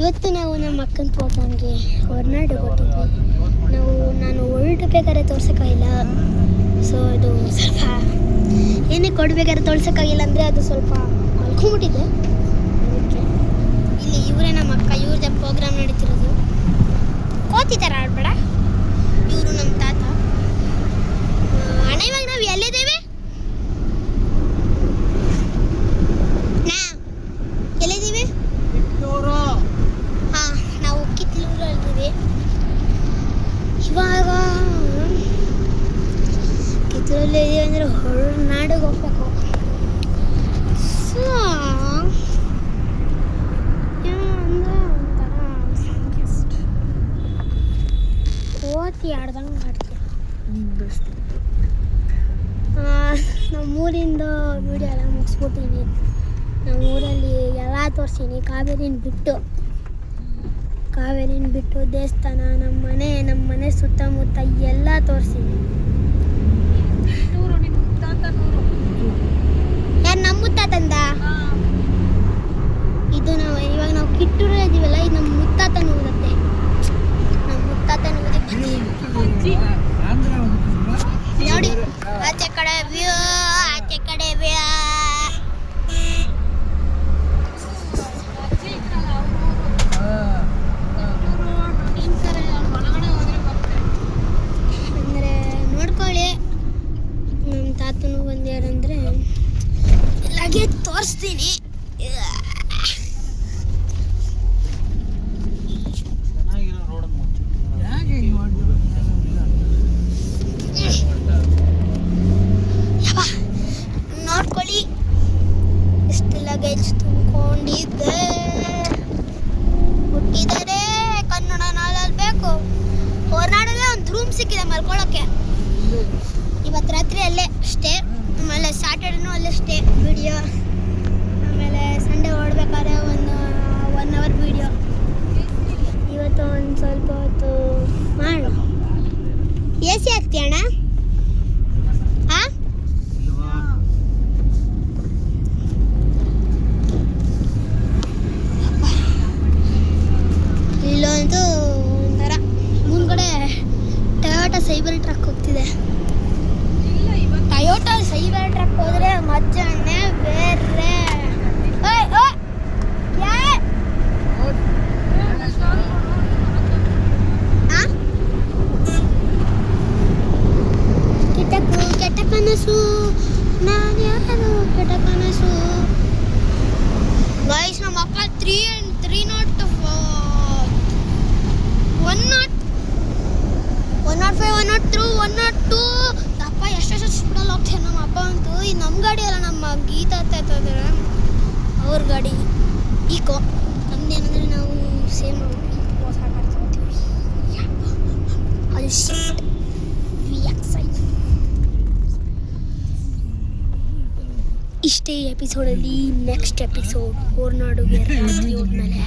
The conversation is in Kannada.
ಇವತ್ತು ನಾವು ನಮ್ಮ ಅಕ್ಕನ ಪ್ರೋಗ್ರಾಮ್ಗೆ ಹೊರನಾಡು ಕೊಟ್ಟಿದ್ವಿ. ನಾನು ಹೊರಡ್ಬೇಕಾದ್ರೆ ತೋರ್ಸೋಕ್ಕಾಗಿಲ್ಲ. ಸೊ ಅದು ಸ್ವಲ್ಪ ಏನಕ್ಕೆ ಕೊಡಬೇಕಾದ್ರೆ ತೋರ್ಸೋಕ್ಕಾಗಿಲ್ಲ ಅಂದರೆ ಅದು ಸ್ವಲ್ಪ ಮಲ್ಕೊಂಡ್ಬಿಟ್ಟಿದ್ದೆ. ಅದಕ್ಕೆ ಇಲ್ಲಿ ಇವರೇ ನಮ್ಮ ಅಕ್ಕ, ಇವ್ರದ್ದೇ ಪ್ರೋಗ್ರಾಮ್ ನಡೀತಿರೋದು. ಕೋತಿ ಥರ ಆಡ್ಬೇಡ. ಇವರು ನಮ್ಮ ತಾತ. ಅಣ್ಣ ಇವಾಗ ನಾವು ಎಲ್ಲಿದ್ದೇವೆ? ಎಲ್ಲಿದ್ದೀವಿ? ಹಾಂ, ನಾವು ಕಿತ್ತೂರಲ್ಲಿದ್ದೀವಿ. ಇವಾಗ ಕಿತ್ತೂರಲ್ಲಿ ಇದೀವಿ ಅಂದರೆ ಹೊರನಾಡಿಗೆ ಹೋಗ್ಬೇಕು. ಸೊ ಕೋತಿ ಆಡ್ದಂಗೆ ಆಡ್ತೀವಿ. ನಮ್ಮೂರಿಂದ ವಿಡಿಯೋ ಎಲ್ಲ ಮುಗಿಸ್ಬಿಟ್ಟಿನಿ. ನಮ್ಮೂರಲ್ಲಿ ಎಲ್ಲ ತೋರಿಸೀನಿ. ಕಾವೇರಿನ ಬಿಟ್ಟು ದೇವಸ್ಥಾನ, ನಮ್ಮ ಮನೆ ಸುತ್ತಮುತ್ತ ಎಲ್ಲ ತೋರಿಸೀನಿ. ಯಾರು ನಮ್ಮ ಮುತ್ತಾತಂದ? ಇದು ಇವಾಗ ನಾವು ಕಿತ್ತೂರಲ್ಲಿ ಇದ್ದೀವಲ್ಲ, ಇದು ನಮ್ಮ ಮುತ್ತಾತನ ಊರತ್ತೆ. ನಮ್ಮ ಮುತ್ತಾತನ ಊರಿಗೆ ನೋಡಿ, ಆಚೆ ಕಡೆ ವ್ಯೂ. ಅಂದರೆ ನೋಡ್ಕೊಳ್ಳಿ, ನಮ್ಮ ತಾತನು ಬಂದ್ಯಾರಂದರೆ ಇಲ್ಲಾಗೆ ತೋರಿಸ್ತೀನಿ. ನೋಡ್ಕೊಳ್ಳಿ, ಎಷ್ಟು ಲಗೇಜ್ ತುಂಬಿಕೊಂಡಿದ್ದೆ. ಹುಟ್ಟಿದರೆ ಕನ್ನಡ ನಾಡಲ್ಲಿ ಬೇಕು. ಹೊರನಾಡಲ್ಲೇ ಒಂದು ರೂಮ್ ಸಿಕ್ಕಿದೆ ಮಲ್ಕೊಳ್ಳೋಕ್ಕೆ. ಇವತ್ತು ರಾತ್ರಿ ಅಲ್ಲೇ ಸ್ಟೇ, ಆಮೇಲೆ ಸ್ಯಾಟರ್ಡೇನೂ ಅಲ್ಲೇ ಸ್ಟೇ ವಿಡಿಯೋ, ಆಮೇಲೆ ಸಂಡೇ ಹೊರಡ್ಬೇಕಾದ್ರೆ ಒನ್ ಅವರ್ ವಿಡಿಯೋ. ಇವತ್ತು ಒಂದು ಸ್ವಲ್ಪ ಹೊತ್ತು ಮಾಡೋಣ. ಎ ಸಿ ಹಾಕ್ತೀಯಣ್ಣ? ಹಾಂ, ಇಲ್ಲೊಂದು ಒಂಥರ ಮುಂದ್ಗಡೆ ಟೊಯೋಟಾ ಸೈಬರ್ ಟ್ರಕ್ ಹೋಗ್ತಿದೆ. ಟೊಯೋಟಾ ಸೈಬರ್ ಟ್ರಕ್ ಹೋದರೆ ಮಜಾನೇ ಬೇರೆ. ಕೆಟ್ಟ ಕನಸು ನಾನು ಯಾರು ಕೆಟ್ಟ ಕನಸು. ಗೈಸ್, ನಮ್ಮ ಅಕ್ಕ 305, 102, 102 ಅಪ್ಪ ಎಷ್ಟೆಷ್ಟು ಸ್ಪೀಡಲ್ಲಿ ಹೋಗ್ತಾರೆ ನಮ್ಮ ಅಪ್ಪ ಅಂತೂ. ಈ ನಮ್ಮ ಗಾಡಿ ಅಲ್ಲ, ನಮ್ಮ ಗೀತಾ ಅವ್ರ ಗಾಡಿ ಈಕೋ. ನಮ್ದೇನಂದರೆ ನಾವು ಸೇಮ್ ಹೊಸ ಗಾಡಿ ತಗೋತೀವಿ. ಅದು ಶಿಫ್ಟ್ VXI. ಇಷ್ಟೇ ಎಪಿಸೋಡಲ್ಲಿ. ನೆಕ್ಸ್ಟ್ ಎಪಿಸೋಡ್ ಹೊರನಾಡುಗೆ ರಾತ್ರಿ ಹೋದ್ಮೇಲೆ